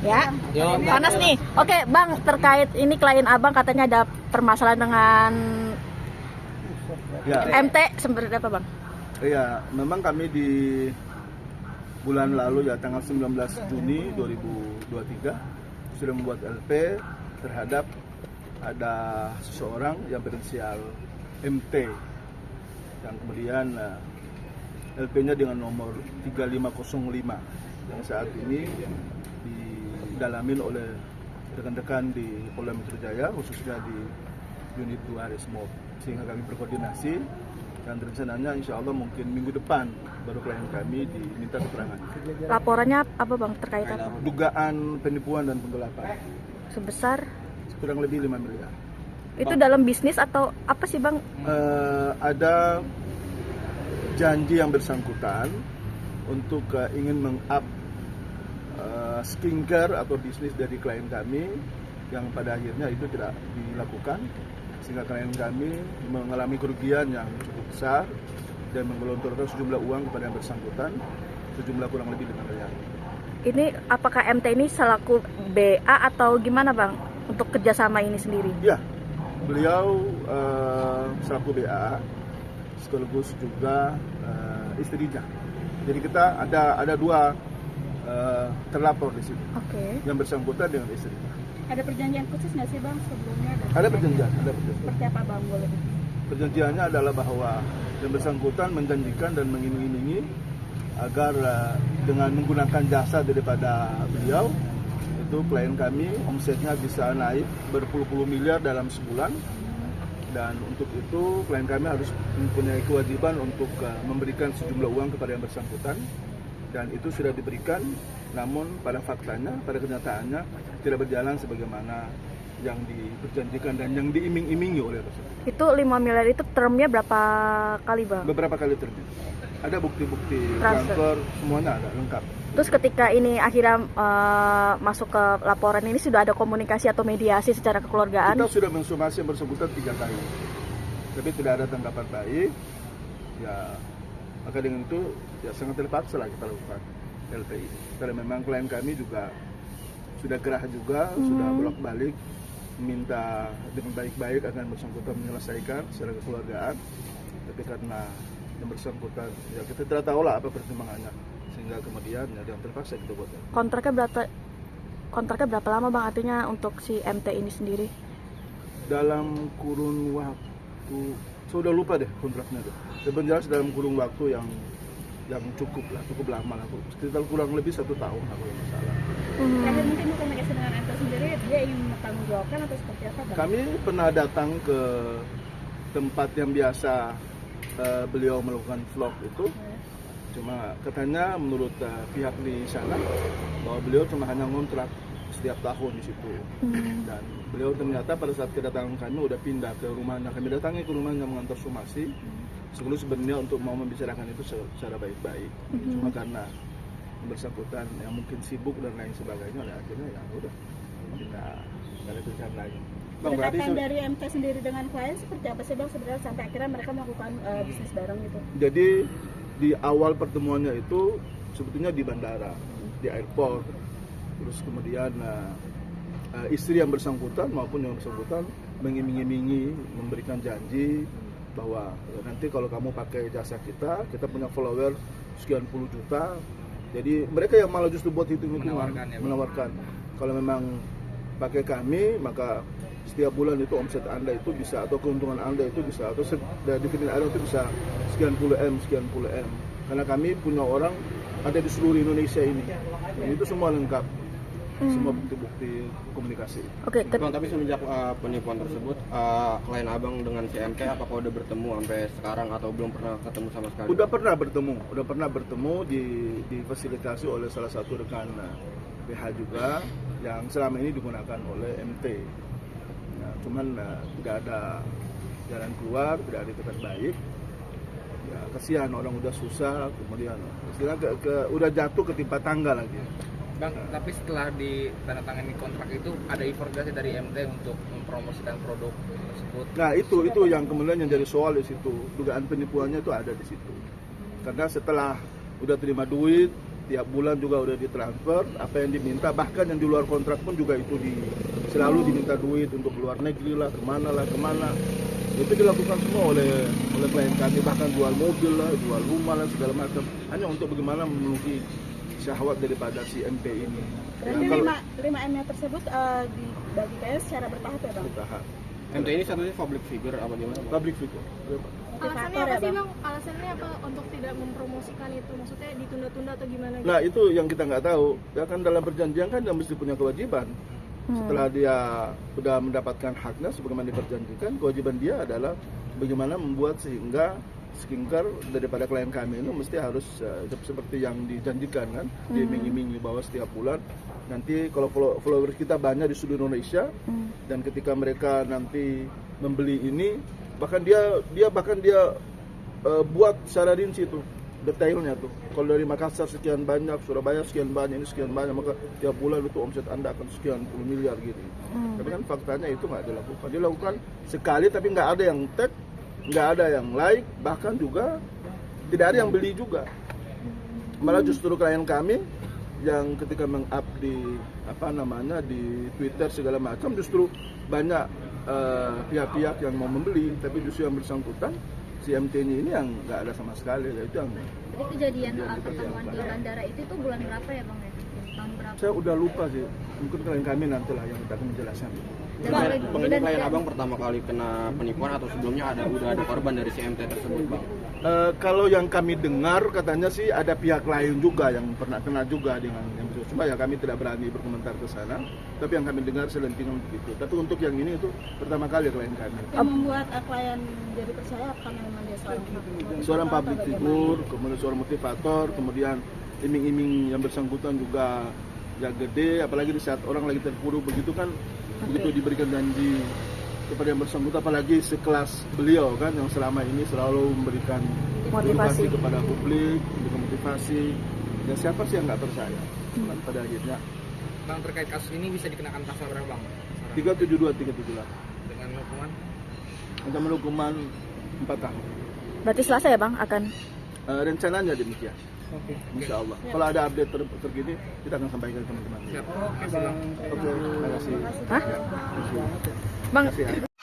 Ya, panas nih. Oke, Bang, terkait ini klien Abang katanya ada permasalahan dengan Ya, MT, sebenarnya apa, Bang? iya, memang kami di bulan lalu ya tanggal 19 Juni 2023 sudah membuat LP terhadap ada seseorang yang berinisial MT yang kemudian LP-nya dengan nomor 3505 yang saat ini didalamin oleh rekan-rekan di Polda Metro Jaya khususnya di unit 2 Resmob, sehingga kami berkoordinasi dan rencananya insya Allah mungkin minggu depan baru klien kami diminta keterangan. Laporannya apa, Bang, terkait apa? Dugaan penipuan dan penggelapan Sebesar kurang lebih 5 miliar. itu dalam bisnis atau apa sih, Bang? Ada janji yang bersangkutan untuk ingin meng-up skincare atau bisnis dari klien kami yang pada akhirnya itu tidak dilakukan, sehingga klien kami mengalami kerugian yang cukup besar dan menggelontorkan sejumlah uang kepada yang bersangkutan, sejumlah kurang lebih 5 miliar. Ini apakah MT ini selaku BA atau gimana, Bang, untuk kerjasama ini sendiri? Ya, beliau selaku BA sekaligus juga istrinya. Jadi kita ada dua terlapor di situ. Oke. Yang bersangkutan dengan istrinya. Ada perjanjian khusus nggak sih, Bang, sebelumnya? Ada perjanjian. Seperti apa, Bang, boleh? Perjanjiannya adalah bahwa yang bersangkutan menjanjikan dan mengiming-imingi agar dengan menggunakan jasa daripada beliau itu klien kami omsetnya bisa naik berpuluh-puluh miliar dalam sebulan, dan untuk itu klien kami harus mempunyai kewajiban untuk memberikan sejumlah uang kepada yang bersangkutan, dan itu sudah diberikan, namun pada faktanya, pada kenyataannya tidak berjalan sebagaimana yang diperjanjikan dan yang diiming-imingi oleh tersebut. Itu 5 miliar itu termnya berapa kali, Bang? Beberapa kali terbit. Ada bukti-bukti Transfer. transfer, semuanya ada lengkap. Terus ketika ini akhirnya masuk ke laporan ini, sudah ada komunikasi atau mediasi secara kekeluargaan? Kita sudah mensumasi yang bersangkutan 3 kali, tapi tidak ada tanggapan baik. Ya, maka dengan itu ya sangat terpaksa lah kita lakukan LPI. Karena memang klien kami juga sudah gerah juga, sudah bolak-balik minta dengan baik-baik agar bersangkutan menyelesaikan secara kekeluargaan, tapi karena yang bersangkutan ya kita tidak tahu lah apa pertimbangannya, sehingga kemudian ya yang terpaksa kita buat. Kontraknya berapa lama, Bang, artinya untuk si MT ini sendiri? Dalam kurun waktu, saya udah lupa deh kontraknya tuh. Sebenarnya dalam kurun waktu yang cukup lama lah, sekitar kurang lebih 1 tahun kalau nggak salah. Terakhir mungkin komunikasi dengan MT sendiri, dia ingin mempertanggungjawabkan atau seperti apa, Bang? Kami pernah datang ke tempat yang biasa beliau melakukan vlog itu, cuma katanya menurut pihak di sana bahwa beliau cuma hanya ngontrak setiap tahun di situ, dan beliau ternyata pada saat kedatangan kami udah pindah ke rumahnya. Kami datangi ke rumahnya mengantar somasi, sebelum sebenarnya untuk mau membicarakan itu secara baik-baik, cuma karena bersangkutan yang mungkin sibuk dan lain sebagainya, oleh akhirnya ya udah kita lanjutkan lagi. Kedekatan dari MT sendiri dengan klien seperti apa sih, Bang, sebenarnya sampai akhirnya mereka melakukan bisnis bareng gitu? Jadi di awal pertemuannya itu sebetulnya di bandara, di airport, terus kemudian istri yang bersangkutan maupun yang bersangkutan mengiming-imingi, memberikan janji bahwa nanti kalau kamu pakai jasa kita punya follower sekian puluh juta. Jadi mereka yang malah justru buat hitung-hitungan, menawarkan kalau memang pakai kami maka setiap bulan itu omset Anda itu bisa, atau keuntungan Anda itu bisa, atau dividen Anda itu bisa sekian puluh M. Karena kami punya orang ada di seluruh Indonesia ini. Dan itu semua lengkap. Semua bukti-bukti komunikasi. Oke, Bang, tapi semenjak penipuan tersebut, klien Abang dengan CMT apakah udah bertemu sampai sekarang atau belum pernah ketemu sama sekali? Udah pernah bertemu difasilitasi oleh salah satu rekan BH juga yang selama ini digunakan oleh MT. Nah, cuman tidak ada jalan keluar, tidak ada itikat baik. Ya, kasihan orang udah susah, kemudian istilahnya udah jatuh ketimpa tangga lagi. Bang, tapi setelah ditandatangani kontrak itu ada effort gak sih dari MT untuk mempromosikan produk tersebut? Nah itu yang kemudian yang jadi soal di situ, dugaan penipuannya itu ada di situ. Karena setelah udah terima duit, tiap bulan juga udah ditransfer apa yang diminta, bahkan yang di luar kontrak pun juga itu selalu diminta duit untuk luar negeri lah, kemana. Itu dilakukan semua oleh klien kami, bahkan jual mobil lah, jual rumah lah, segala macam, hanya untuk bagaimana memenuhi syahwat daripada si MP ini. Berarti kalau 5 M-nya tersebut dibagikan secara bertahap ya bang? bertahap. MT ini satunya public figure apa gimana, Bang? Public figure. Alasannya Motivator apa ya, sih Bang? bang? Alasannya apa untuk tidak mempromosikan itu? Maksudnya ditunda-tunda atau gimana? Gitu? Nah itu yang kita nggak tahu. Ya kan dalam perjanjian kan dia mesti punya kewajiban. Setelah dia sudah mendapatkan haknya sebagaimana diperjanjikan, kewajiban dia adalah bagaimana membuat sehingga skincare daripada klien kami itu mesti harus seperti yang dijanjikan kan, diiming-imingi bahwa setiap bulan nanti kalau followers kita banyak di seluruh Indonesia dan ketika mereka nanti membeli ini bahkan dia buat secara rinci tuh detailnya tuh. Kalau dari Makassar sekian banyak, Surabaya sekian banyak, ini sekian banyak, maka tiap bulan itu omset Anda akan sekian puluh miliar gitu. Tapi kan faktanya itu nggak dilakukan. Dilakukan sekali tapi nggak ada yang tag, nggak ada yang like, bahkan juga tidak ada yang beli juga. Malah justru klien kami yang ketika meng-up di di Twitter segala macam justru banyak pihak-pihak yang mau membeli, tapi justru yang bersangkutan si MT ini yang nggak ada sama sekali. Itu yang Jadi kejadian pertemuan di bandara itu tuh bulan berapa ya bang? Tahun berapa? saya udah lupa sih, mungkin klien kami nantilah yang akan menjelaskan. Pengennya klien abang pertama kali kena penipuan atau sebelumnya udah ada korban dari si MT tersebut, Bang? Kalau yang kami dengar katanya sih ada pihak lain juga yang pernah kena juga dengan yang begitu. Cuma ya kami tidak berani berkomentar ke sana. Tapi yang kami dengar selentingan begitu. Tapi untuk yang ini itu pertama kali klien kami. Yang membuat klien jadi percaya karena memang dia Seorang public figure, kemudian seorang motivator, kemudian iming-iming yang bersangkutan juga ya gede, apalagi di saat orang lagi terpuruk begitu kan, begitu diberikan janji kepada yang bersangkutan, apalagi sekelas beliau kan yang selama ini selalu memberikan Motivasi. edukasi kepada publik, memberikan motivasi, dan siapa sih yang nggak percaya? Kan pada akhirnya Bang, terkait kasus ini bisa dikenakan pasal berapa bang? 372, 378 Dengan hukuman? ancaman hukuman 4 tahun. Berarti Selasa ya bang akan? Rencananya demikian. Oke. Insya Allah. Kalau ada update terkini, kita akan sampaikan ke teman-teman. Siap. Oke bang. Oke, terima kasih. Hah? Ya, terima kasih. Bang, Terima kasih ya.